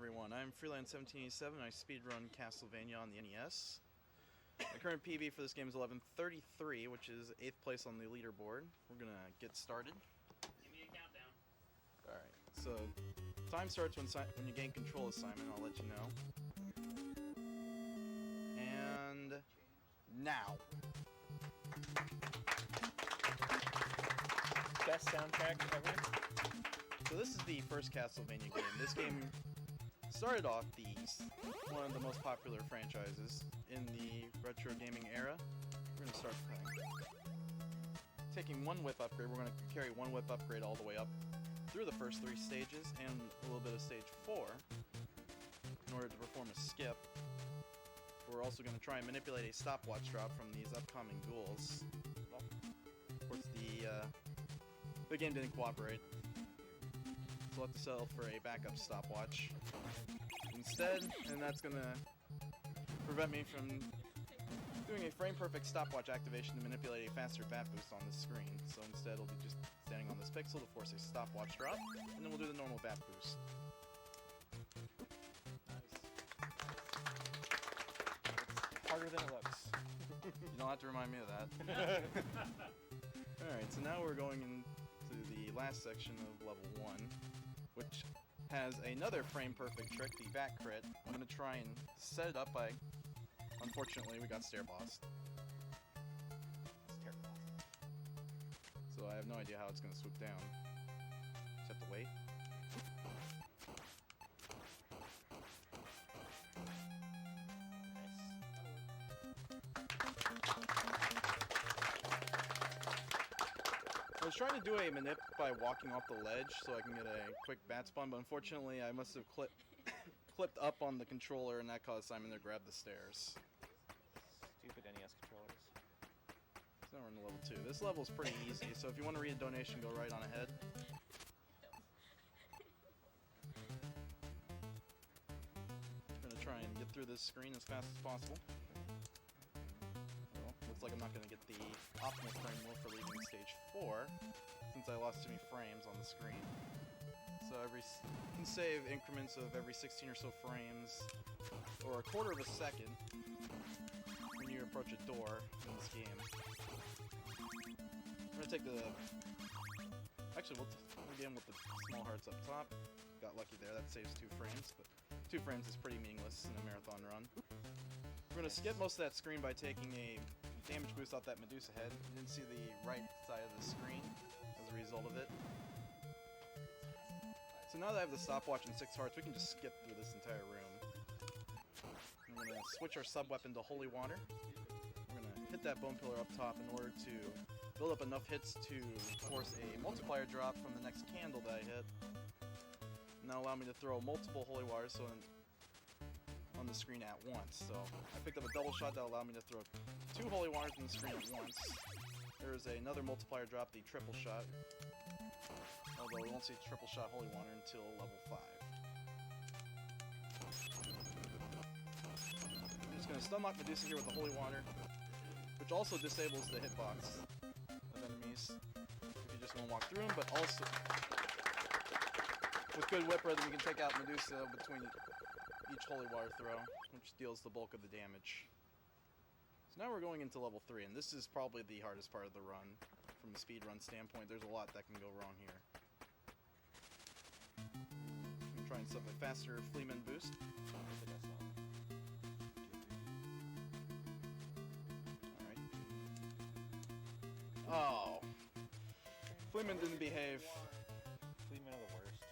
everyone. I'm freeland1787 and I speedrun Castlevania on the NES. The current PB for this game is 11:33, which is 8th place on the leaderboard. We're gonna get started. Give me a countdown. Alright, so time starts when you gain control of Simon, I'll let you know. And now. Best soundtrack ever. So this is the first Castlevania game. This game started off one of the most popular franchises in the retro gaming era. We're going to start playing. Taking one whip upgrade, we're going to carry one whip upgrade all the way up through the first 3 stages and a little bit of stage 4 in order to perform a skip. We're also going to try and manipulate a stopwatch drop from these upcoming ghouls. Well, of course, the game didn't cooperate. So we'll have to settle for a backup stopwatch instead, and that's going to prevent me from doing a frame-perfect stopwatch activation to manipulate a faster bat boost on the screen. So instead, I'll be just standing on this pixel to force a stopwatch drop, and then we'll do the normal bat boost. Nice. It's harder than it looks. You don't have to remind me of that. Alright, so now we're going into the last section of level 1, which has another frame-perfect trick, the back crit. I'm going to try and set it up by... Unfortunately, we got stair bossed. Stair boss. So I have no idea how it's going to swoop down. Just have to wait. I was trying to do a manip by walking off the ledge so I can get a quick bat spawn, but unfortunately I must have clipped up on the controller and that caused Simon to grab the stairs. Stupid NES controllers. So now we're in level 2. This level is pretty easy, so if you want to read a donation, go right on ahead. I'm going to try and get through this screen as fast as possible. Well, looks like I'm not going to get the optimal frame rule for leaving stage 4, since I lost too many frames on the screen. So you can save increments of every 16 or so frames, or a quarter of a second, when you approach a door in this game. We're going to take the... Actually, we'll begin with the small hearts up top. Got lucky there, that saves 2 frames, but 2 frames is pretty meaningless in a marathon run. We're going to skip most of that screen by taking a damage boost off that Medusa head. You didn't see the right side of the screen as a result of it. So now that I have the stopwatch and 6 hearts, we can just skip through this entire room. I'm going to switch our sub-weapon to Holy Water. We're going to hit that bone pillar up top in order to build up enough hits to force a multiplier drop from the next candle that I hit. And that'll allow me to throw multiple Holy Waters on the screen at once. So I picked up a double shot that allowed me to throw 2 Holy Waters on the screen at once. There is another multiplier drop, the triple shot. Although we won't see triple shot Holy Water until level 5. I'm just going to stun lock Medusa here with the Holy Water, which also disables the hitbox of enemies if you just want to walk through them, but also with good whip rhythm you can take out Medusa between each Holy Water throw, which deals the bulk of the damage. So now we're going into level 3, and this is probably the hardest part of the run. From a speedrun standpoint, there's a lot that can go wrong here. I'm trying to set a faster Fleeman boost. Alright. Oh! Fleeman didn't behave. Fleemen are the worst.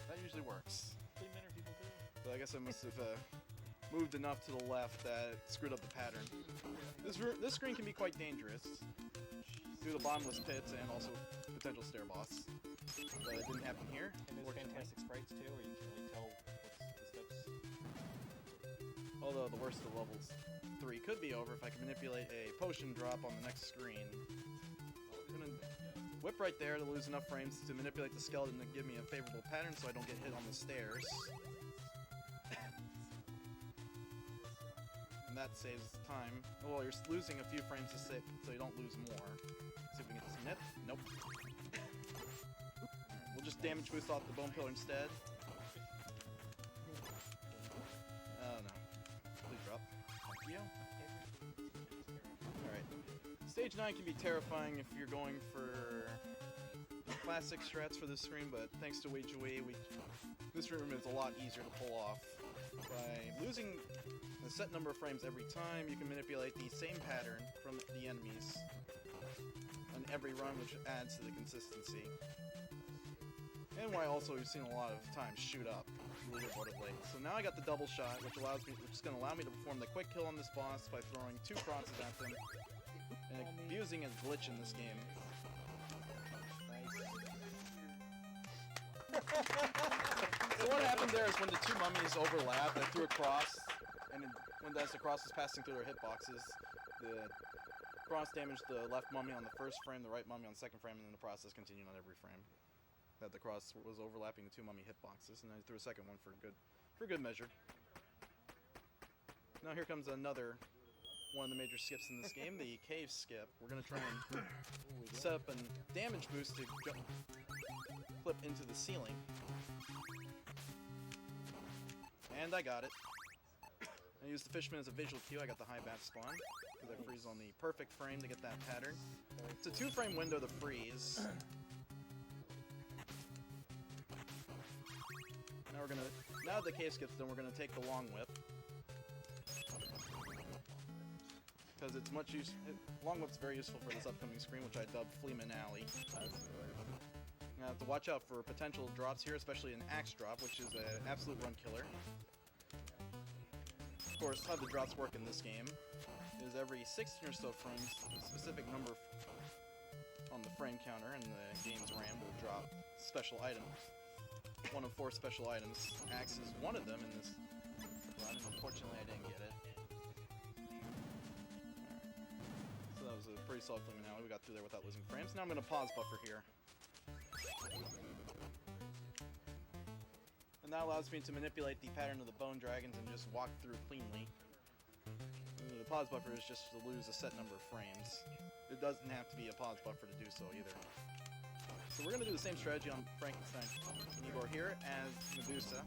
That usually works. Fleemen are people too. But I guess I must have moved enough to the left that it screwed up the pattern. This screen can be quite dangerous due to bottomless pits and also potential stair boss. But it didn't happen here. And there's fantastic sprites too, where you can really tell what's the steps. Although the worst of levels 3 could be over if I can manipulate a potion drop on the next screen. I'm gonna whip right there to lose enough frames to manipulate the skeleton to give me a favorable pattern so I don't get hit on the stairs. And that saves time. Well, you're losing a few frames to save, so you don't lose more. See if we can get some nip. Nope. We'll just damage boost off the bone pillar instead. drop. Thank you. Alright. Stage 9 can be terrifying if you're going for classic strats for this screen, but thanks to WeiJui, this room is a lot easier to pull off. By losing a set number of frames every time, you can manipulate the same pattern from the enemies on every run, which adds to the consistency. And why also we've seen a lot of times shoot up leaderboardedly. So now I got the double shot, which is going to allow me to perform the quick kill on this boss by throwing 2 crosses at them and abusing a glitch in this game. So what happened there is when the 2 mummies overlap, I threw a cross, and as the cross was passing through their hitboxes, the cross damaged the left mummy on the first frame, the right mummy on the second frame, and then the process continued on every frame. That the cross was overlapping the 2 mummy hitboxes, and I threw a second one for good measure. Now here comes another one of the major skips in this game, the cave skip. We're gonna try and set up a damage boost to flip into the ceiling. And I got it. I used the Fishman as a visual cue. I got the high bat spawn, because I freeze on the perfect frame to get that pattern. It's a 2-frame window to freeze. Now the cave skip's done, we're gonna take the long whip. Because it's much use. Long whip's very useful for this upcoming screen, which I dubbed Fleeman Alley. You have to watch out for potential drops here, especially an axe drop, which is an absolute run killer. Of course, how the drops work in this game is every 16 or so frames, a specific number on the frame counter and the game's RAM will drop special items. 1 of 4 special items. Axe is one of them in this run, and unfortunately I didn't get it. Alright. So that was a pretty solid Fleeman Alley. We got through there without losing frames. Now I'm going to pause buffer here. And that allows me to manipulate the pattern of the bone dragons and just walk through cleanly. And the pause buffer is just to lose a set number of frames. It doesn't have to be a pause buffer to do so either. So we're going to do the same strategy on Frankenstein Igor here as Medusa.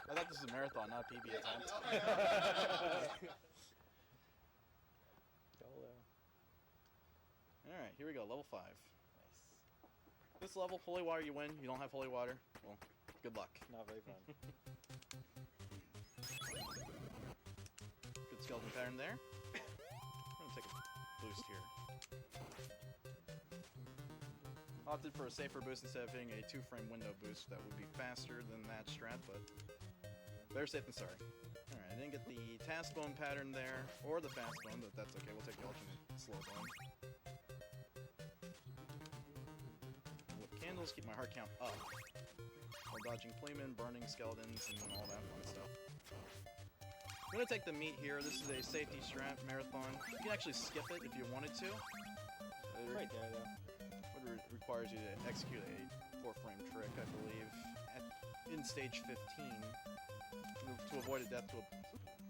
I thought this was a marathon, not a PB attempt. Alright, here we go, level 5. Nice. This level, holy water you win. You don't have holy water, well, good luck. Not very fun. Good skeleton pattern there. I'm gonna take a boost here. Opted for a safer boost instead of hitting a 2-frame window boost. That would be faster than that strat, but better safe than sorry. Alright, I didn't get the task bone pattern there, or the fast bone, but that's okay. We'll take the alternate slow bone. With candles, keep my heart count up. While dodging Fleeman, burning skeletons, and all that fun stuff. I'm going to take the meat here. This is a safety strat marathon. You can actually skip it if you wanted to. Right there, though. It requires you to execute a 4-frame trick, I believe, in stage 15 to avoid a death to a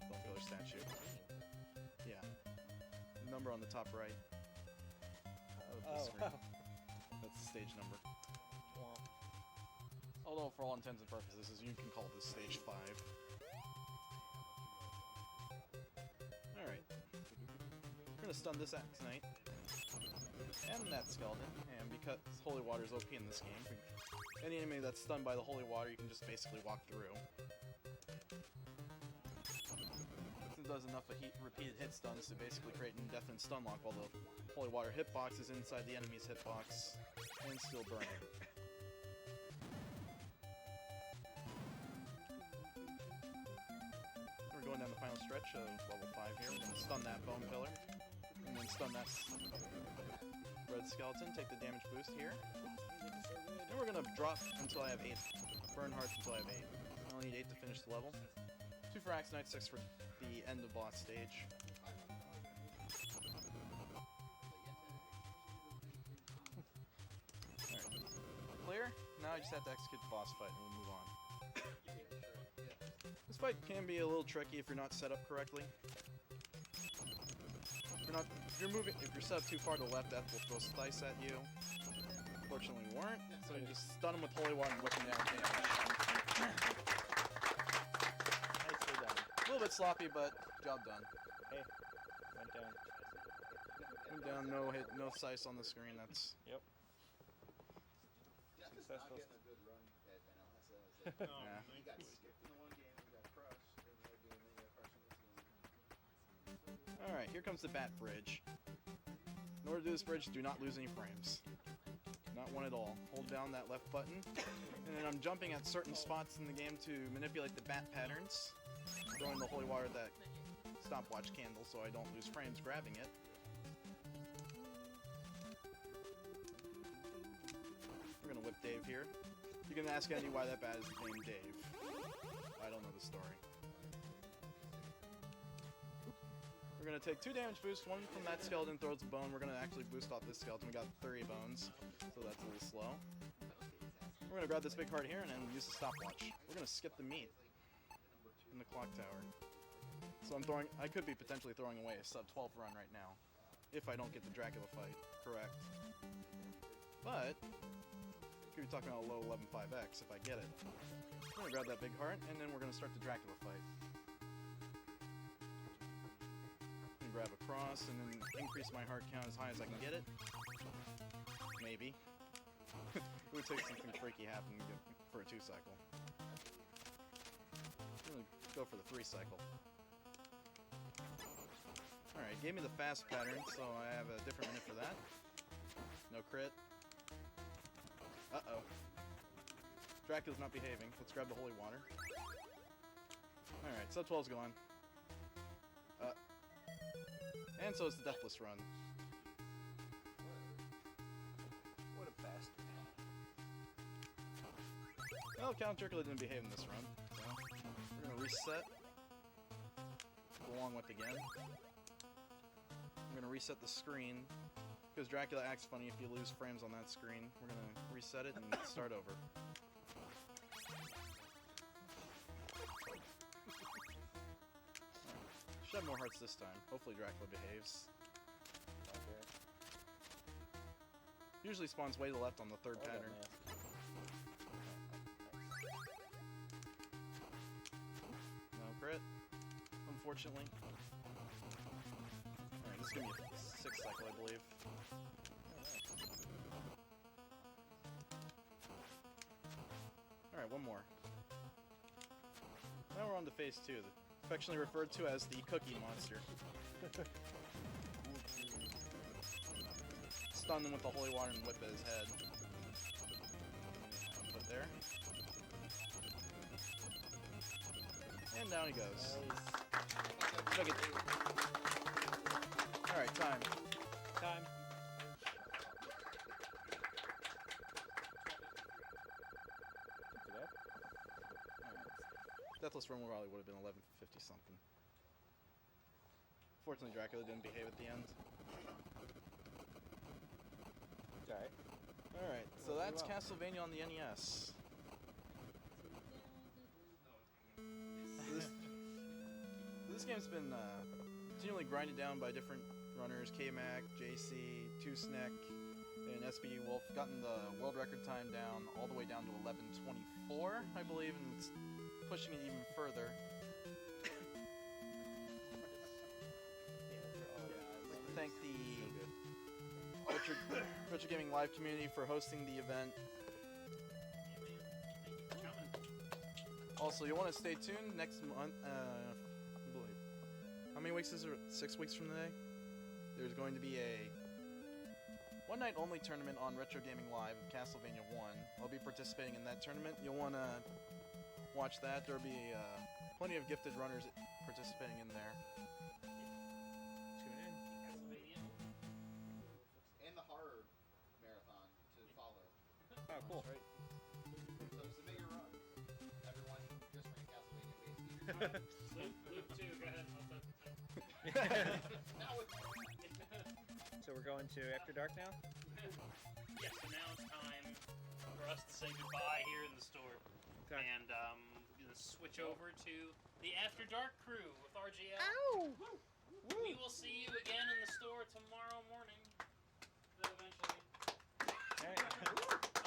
bone killer statue. Yeah. The number on the top right of the screen. That's the stage number. Wow. Although, for all intents and purposes, you can call this stage 5. Alright. We're gonna stun this Axe Knight. And that skeleton. And because Holy Water is OP in this game, any enemy that's stunned by the Holy Water, you can just basically walk through. This does enough of repeated hit stuns to basically create an indefinite stun lock while the Holy Water hitbox is inside the enemy's hitbox and still burning. We're going down the final stretch of level 5 here. We're going to stun that bone pillar, and then stun that red skeleton, take the damage boost here. And we're going to drop until I have 8. Burn hearts until I have 8. I only need 8 to finish the level. 2 for Axe Knight, 6 for the end of boss stage. Alright. Clear? Now I just have to execute the boss fight and we'll move on. This fight can be a little tricky if you're not set up correctly. If you're set up too far to the left, Death will throw Slice at you. Or unfortunately weren't, so you just stun him with Holy Water and whip him down with damage. Nicely done. A little bit sloppy, but job done. Hey, went down. Went down, no hit, no size on the screen. That's Yep. Just not Successful. getting a good run at NLSS. Yeah. He got skipped in the one game, he got crushed in the other game, then he got crushed in this game. all right. Here comes the bat bridge. In order to do this bridge, do not lose any frames. Not one at all. Hold down that left button, and then I'm jumping at certain spots in the game to manipulate the bat patterns. Throwing the Holy Water at that stopwatch candle so I don't lose frames grabbing it. We're gonna whip Dave here. You can ask Andy why that bat is named Dave. I don't know the story. We're gonna take 2 damage boosts, one from that skeleton throws a bone. We're gonna actually boost off this skeleton. We got 30 bones, so that's a little slow. We're gonna grab this big heart here and then use the stopwatch. We're gonna skip the meat in the clock tower. So I could be potentially throwing away a sub 12 run right now, if I don't get the Dracula fight correct. But could be talking about a low 11.5x if I get it. I'm gonna grab that big heart and then we're gonna start the Dracula fight. And grab a cross and then increase my heart count as high as I can get it. Maybe. It would take something freaky happen for a 2 cycle. I'm gonna go for the 3 cycle. Alright, gave me the fast pattern, so I have a different minute for that. No crit. Uh-oh. Dracula's not behaving. Let's grab the Holy Water. Alright, sub 12's gone. And so is the Deathless Run. What a bastard. Well, Count Dracula didn't behave in this run, so we're gonna reset. Go along with again. I'm gonna reset the screen, because Dracula acts funny if you lose frames on that screen. We're gonna reset it and start over. Should have more hearts this time. Hopefully Dracula behaves. Okay. Usually spawns way to the left on the 3rd Oh, I got pattern. mask. No crit, unfortunately. Alright, this is gonna be a 6th cycle, I believe. Alright, one more. Now we're on to phase 2, affectionately referred to as the Cookie Monster. Stun them with the Holy Water and whip at his head. Put there. And down he goes. Took it. Alright, time. Time. Too bad. Deathless Run probably would have been 1150 something. Fortunately, Dracula didn't behave at the end. Alright. Alright, so that's Castlevania on the NES. This game's been continually grinded down by different runners, K-Mac, JC, 2Sneck, and SPD Wolf. Gotten the world record time down all the way down to 11:24, I believe, and it's pushing it even further. Thank the Retro Gaming Live community for hosting the event. Also, you want to stay tuned next month. I believe. How many weeks is it? 6 weeks from today? There's going to be a one-night only tournament on Retro Gaming Live of Castlevania 1. I'll be participating in that tournament. You'll want to watch that. There'll be plenty of gifted runners participating in there. Tune in. Castlevania. And the horror marathon to follow. Oh, cool. Right. So submit your runs. Everyone just ran Castlevania basically. Loop 2, go ahead. Now it's So we're going to After Dark now? Yes, so now it's time for us to say goodbye here in the store. Okay. And gonna switch over to the After Dark crew with RGL. Ow! We will see you again in the